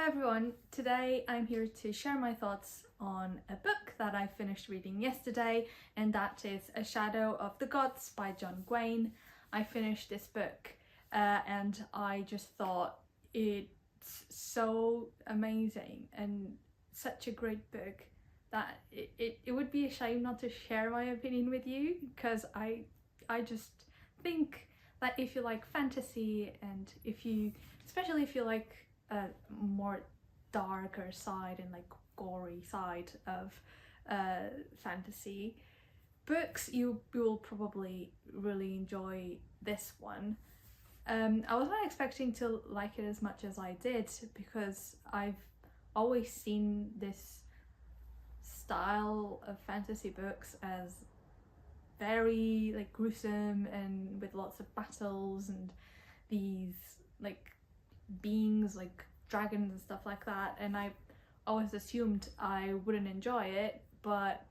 Hi everyone, today I'm here to share my thoughts on a book that I finished reading yesterday, and that is A Shadow of the Gods by Gwynne. I finished this book and I just thought it's so amazing and such a great book that it would be a shame not to share my opinion with you, because I just think that if you like fantasy and especially if you like a more darker side and like gory side of fantasy books, you will probably really enjoy this one. I wasn't expecting to like it as much as I did, because I've always seen this style of fantasy books as very like gruesome and with lots of battles and these like beings like dragons and stuff like that, and I always assumed I wouldn't enjoy it, but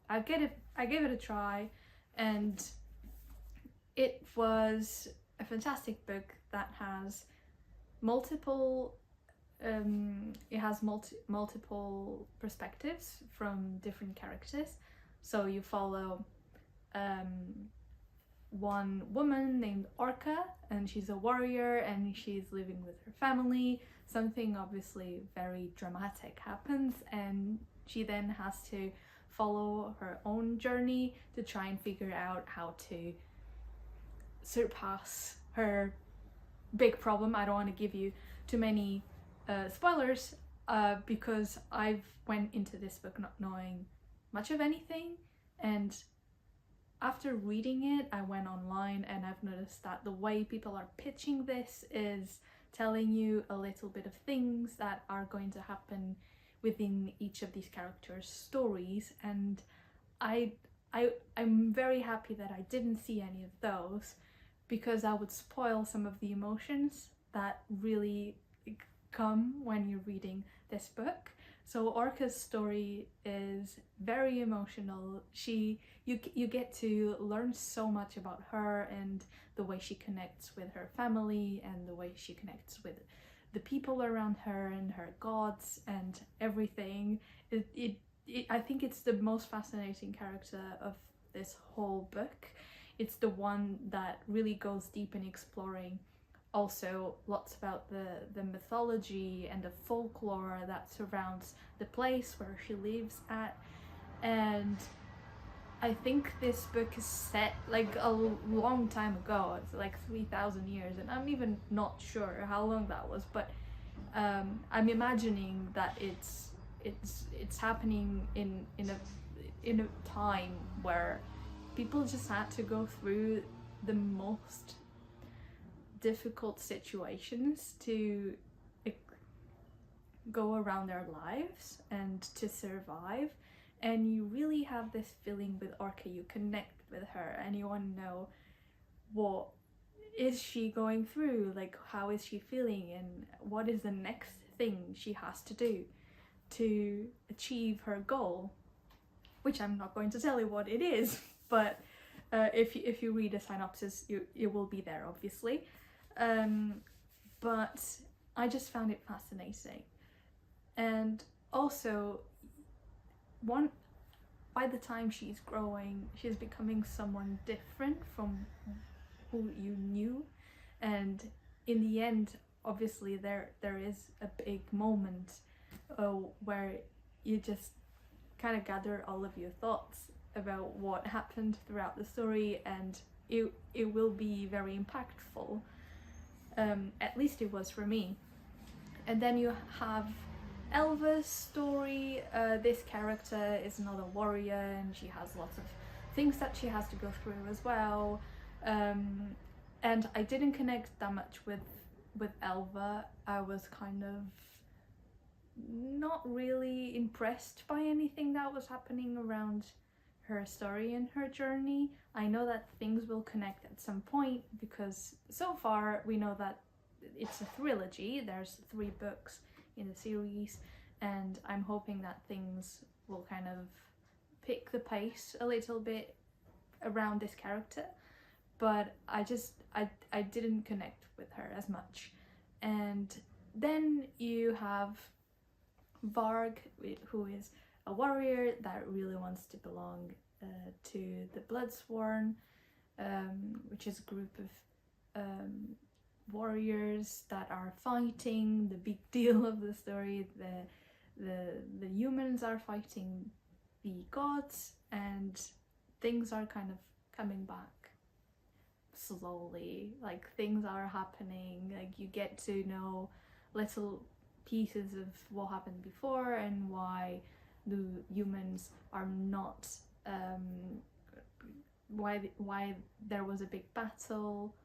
I gave it a try, and it was a fantastic book that has multiple multiple perspectives from different characters. So you follow one woman named Orca, and she's a warrior and she's living with her family. Something obviously very dramatic happens, and she then has to follow her own journey to try and figure out how to surpass her big problem. I don't want to give you too many spoilers because I've went into this book not knowing much of anything, and after reading it, I went online and I've noticed that the way people are pitching this is telling you a little bit of things that are going to happen within each of these characters' stories, and I'm very happy that I didn't see any of those, because I would spoil some of the emotions that really come when you're reading this book. So Orca's story is very emotional. You get to learn so much about her and the way she connects with her family and the way she connects with the people around her and her gods and everything. I think it's the most fascinating character of this whole book. It's the one that really goes deep in exploring also lots about the mythology and the folklore that surrounds the place where she lives at. And I think this book is set like a long time ago. It's like 3,000 years, and I'm even not sure how long that was, but I'm imagining that it's happening in a time where people just had to go through the most difficult situations to go around their lives and to survive. And you really have this feeling with Orca. You connect with her and you want to know, what is she going through, like how is she feeling, and what is the next thing she has to do to achieve her goal, which I'm not going to tell you what it is, but if you read a synopsis, it will be there obviously. But I just found it fascinating, and also by the time she's growing, she's becoming someone different from who you knew, and in the end obviously there is a big moment where you just kind of gather all of your thoughts about what happened throughout the story, and it will be very impactful. At least it was for me. And then you have Elva's story. This character is another warrior, and she has lots of things that she has to go through as well. And I didn't connect that much with Elva. I was kind of not really impressed by anything that was happening around her story and her journey. I know that things will connect at some point, because so far we know that it's a trilogy. There's 3 books in the series, and I'm hoping that things will kind of pick the pace a little bit around this character, but I didn't connect with her as much. And then you have Varg, who is a warrior that really wants to belong to the Bloodsworn, which is a group of warriors that are fighting. The big deal of the story, the humans are fighting the gods, and things are kind of coming back slowly. Like, things are happening, like you get to know little pieces of what happened before and why the humans are not why there was a big battle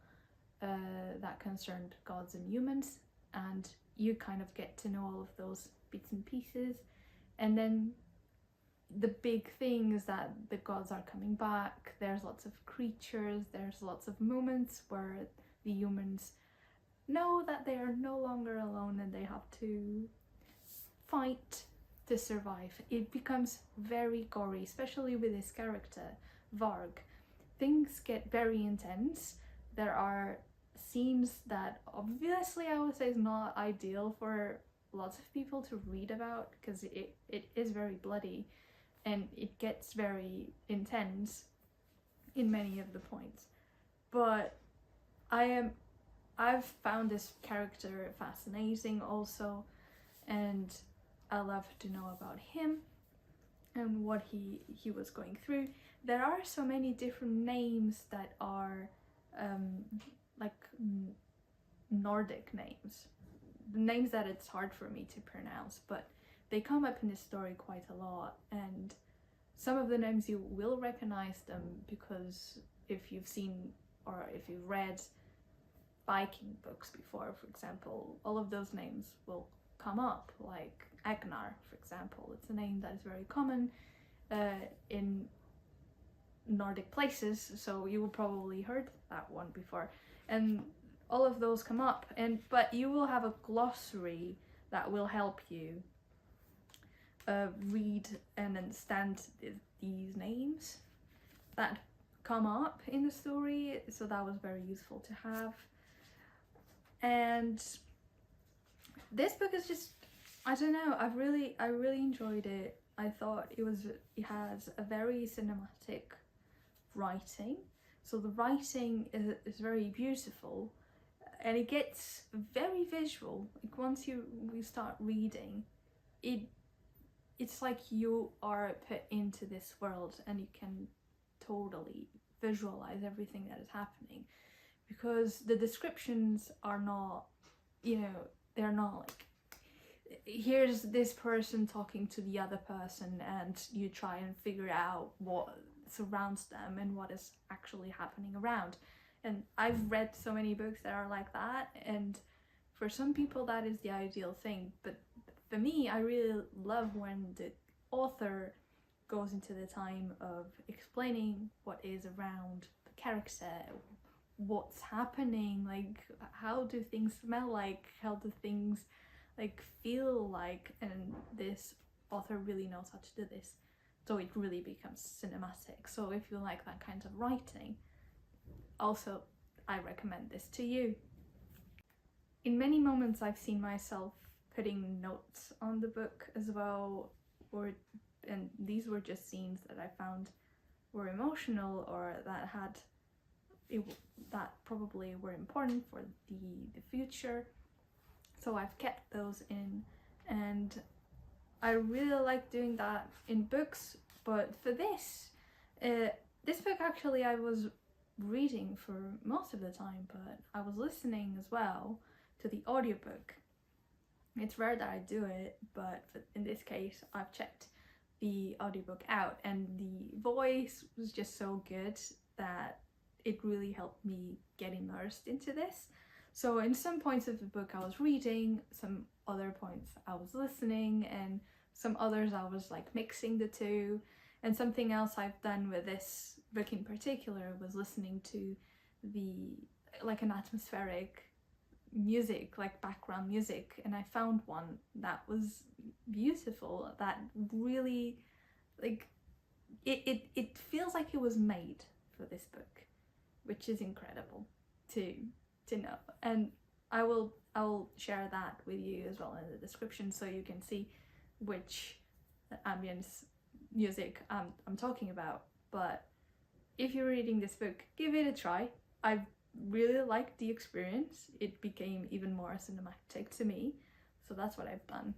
that concerned gods and humans, and you kind of get to know all of those bits and pieces. And then the big thing is that the gods are coming back, there's lots of creatures, there's lots of moments where the humans know that they are no longer alone and they have to fight to survive. It becomes very gory, especially with this character, Varg. Things get very intense. There are scenes that obviously I would say is not ideal for lots of people to read about, because it is very bloody and it gets very intense in many of the points. But I've found this character fascinating also, and I love to know about him and what he was going through. There are so many different names that are like Nordic names, names that it's hard for me to pronounce, but they come up in this story quite a lot, and some of the names you will recognize them because if you've seen or if you've read Viking books before, for example, all of those names will come up, like Agnar, for example. It's a name that is very common in Nordic places, so you will probably heard that one before, and all of those come up. But you will have a glossary that will help you read and understand these names that come up in the story, so that was very useful to have. And this book is just, I don't know, I really enjoyed it. I thought it has a very cinematic writing, so the writing is very beautiful, and it gets very visual. Like, once we start reading it's like you are put into this world and you can totally visualize everything that is happening, because the descriptions are not, you know, they're not like, here's this person talking to the other person and you try and figure out what surrounds them and what is actually happening around. And I've read so many books that are like that, and for some people that is the ideal thing, but for me, I really love when the author goes into the time of explaining what is around the character, what's happening, like how do things smell like, how do things like feel like, and this author really knows how to do this, so it really becomes cinematic. So if you like that kind of writing, also I recommend this to you. In many moments I've seen myself putting notes on the book as well, and these were just scenes that I found were emotional or that probably were important for the future, so I've kept those in, and I really like doing that in books. But for this book, actually I was reading for most of the time, but I was listening as well to the audiobook. It's rare that I do it, but in this case I've checked the audiobook out, and the voice was just so good that it really helped me get immersed into this. So in some points of the book I was reading, some other points I was listening, and some others I was like mixing the two. And something else I've done with this book in particular was listening to like an atmospheric music, like background music, and I found one that was beautiful, that really, like, it feels like it was made for this book, which is incredible to know. And I will share that with you as well in the description, so you can see which ambience music I'm talking about. But if you're reading this book, give it a try. I really liked the experience. It became even more cinematic to me, so that's what I've done.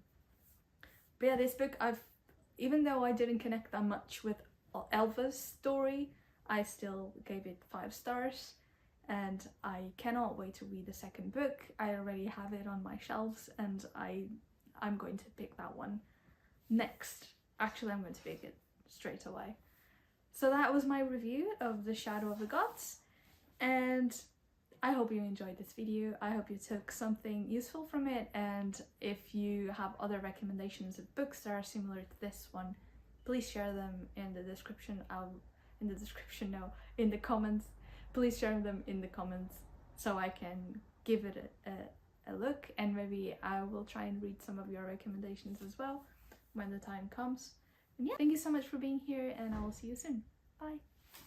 But yeah, this book, even though I didn't connect that much with Elva's story, I still gave it 5 stars, and I cannot wait to read the second book. I already have it on my shelves, and I'm going to pick that one next. Actually, I'm going to pick it straight away. So that was my review of The Shadow of the Gods, and I hope you enjoyed this video. I hope you took something useful from it, and if you have other recommendations of books that are similar to this one, please share them in the description. In the comments. Please share them in the comments so I can give it a look, and maybe I will try and read some of your recommendations as well when the time comes. And yeah, thank you so much for being here, and I will see you soon. Bye!